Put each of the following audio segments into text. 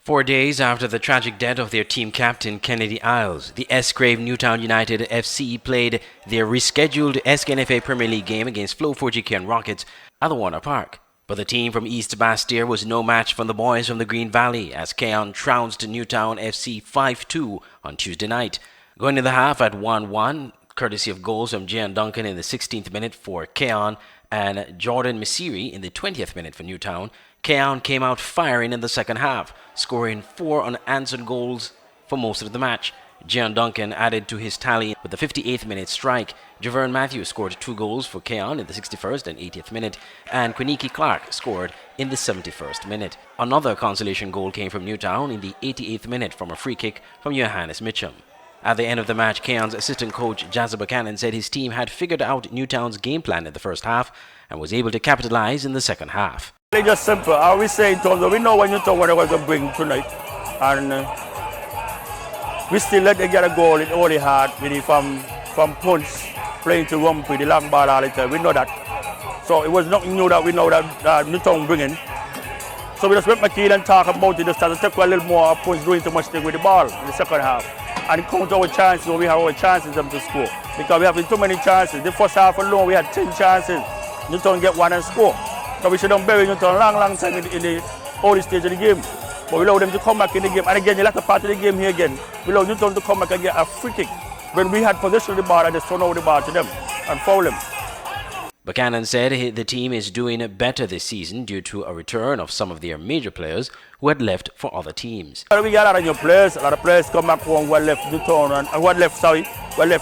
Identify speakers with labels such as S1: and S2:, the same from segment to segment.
S1: 4 days after the tragic death of their team captain Kennedy Isles, the S-Crave Newtown United FC played their rescheduled SKNFA Premier League game against Flow 4G Cayon Rockets at the Warner Park. But the team from East Bastyr was no match for the boys from the Green Valley as Cayon trounced Newtown FC 5-2 on Tuesday night. Going to the half at 1-1, courtesy of goals from Cayon Duncan in the 16th minute for Cayon and Jordan Misiri in the 20th minute for Newtown, Cayon came out firing in the second half, scoring 4 unanswered goals for most of the match. Cayon Duncan added to his tally with the 58th minute strike. Javern Matthews scored 2 goals for Cayon in the 61st and 80th minute, and Quiniki Clark scored in the 71st minute. Another consolation goal came from Newtown in the 88th minute from a free kick from Johannes Mitchum. At the end of the match, Cayon's assistant coach Jazza Buchanan said his team had figured out Newtown's game plan in the first half and was able to capitalize in the second half.
S2: It's just simple. I always say in terms of we know when Newtown what they were going to bring tonight, and we still let them get a goal. It's only hard really from punch, playing to rumpy, the long ball all the time. We know that. So it was nothing new that we know that Newtown bringing. So we just went McKeel and talk about it. Just started to take a little more punch, doing too much thing with the ball in the second half. And it comes to our chances, we have our chances them to score. Because we have too many chances. The first half alone we had 10 chances. Newtown get 1 and score. So we should have buried Newtown a long time in the early stage of the game. But we allow them to come back in the game. And again, the latter part of the game here again, we allow Newtown to come back and get a free kick. When we had possession of the ball, I just thrown over the ball to them and foul them.
S1: Buchanan said the team is doing better this season due to a return of some of their major players who had left for other teams.
S2: We got a lot of new players. A lot of players come back home who had left Newtown and who had left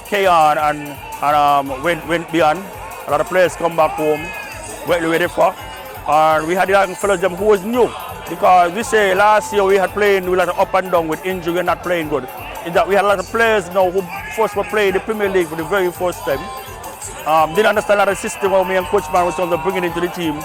S2: Cayon and went beyond. A lot of players come back home, what ready for. And we had young fellows them who was new. Because we say last year we had playing with a lot of up and down with injury and not playing good. In that we had a lot of players now who first were playing the Premier League for the very first time. Didn't understand how the system how me and Coach Man was bringing into the team,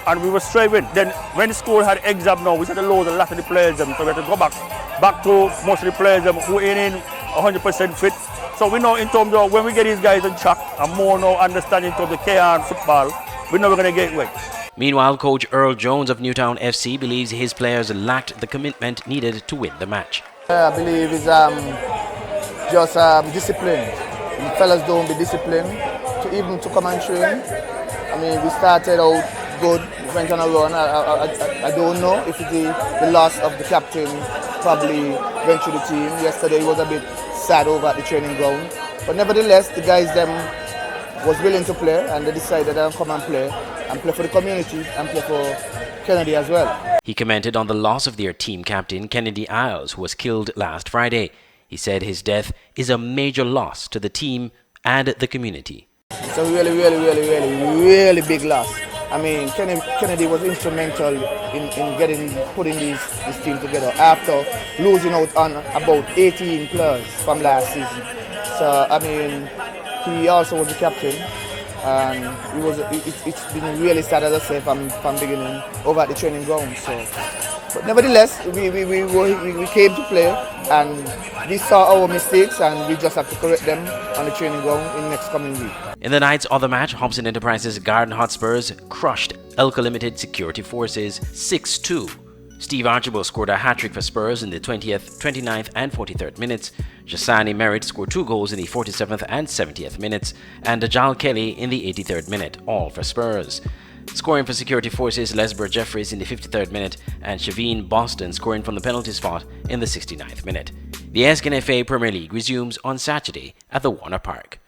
S2: and we were striving. Then when the school had exam now, we had to lose a lot of the players, so we had to go back to most of the players who ain't in 100% fit. So we know in terms of when we get these guys on track and more now understanding in terms of Cayon football, we know we're going to get wet.
S1: Meanwhile, coach Earl Jones of Newtown FC believes his players lacked the commitment needed to win the match.
S3: I believe it's just discipline. The fellas don't be disciplined to come and train. I mean, we started out good, went on a run. I don't know if it's the loss of the captain probably went through the team. Yesterday he was a bit sad over at the training ground. But nevertheless, the guys them was willing to play and they decided to come and play for the community and play for Kennedy as well.
S1: He commented on the loss of their team captain, Kennedy Isles, who was killed last Friday. He said his death is a major loss to the team and the community.
S3: It's a really big loss. I mean, Kennedy was instrumental in putting this team together after losing out on about 18 players from last season. So, I mean, he also was the captain. And it's been really sad, as I say, from beginning over at the training ground. So, but nevertheless, we came to play, and we saw our mistakes, and we just have to correct them on the training ground in the next coming week.
S1: In the night's other match, Hobson Enterprises Garden Hotspurs crushed Elka Limited Security Forces 6-2. Steve Archibald scored a hat-trick for Spurs in the 20th, 29th and 43rd minutes. Jasani Merritt scored 2 goals in the 47th and 70th minutes, and Dajal Kelly in the 83rd minute, all for Spurs. Scoring for Security Forces, Lesbert Jeffries in the 53rd minute, and Shaveen Boston scoring from the penalty spot in the 69th minute. The SKNFA Premier League resumes on Saturday at the Warner Park.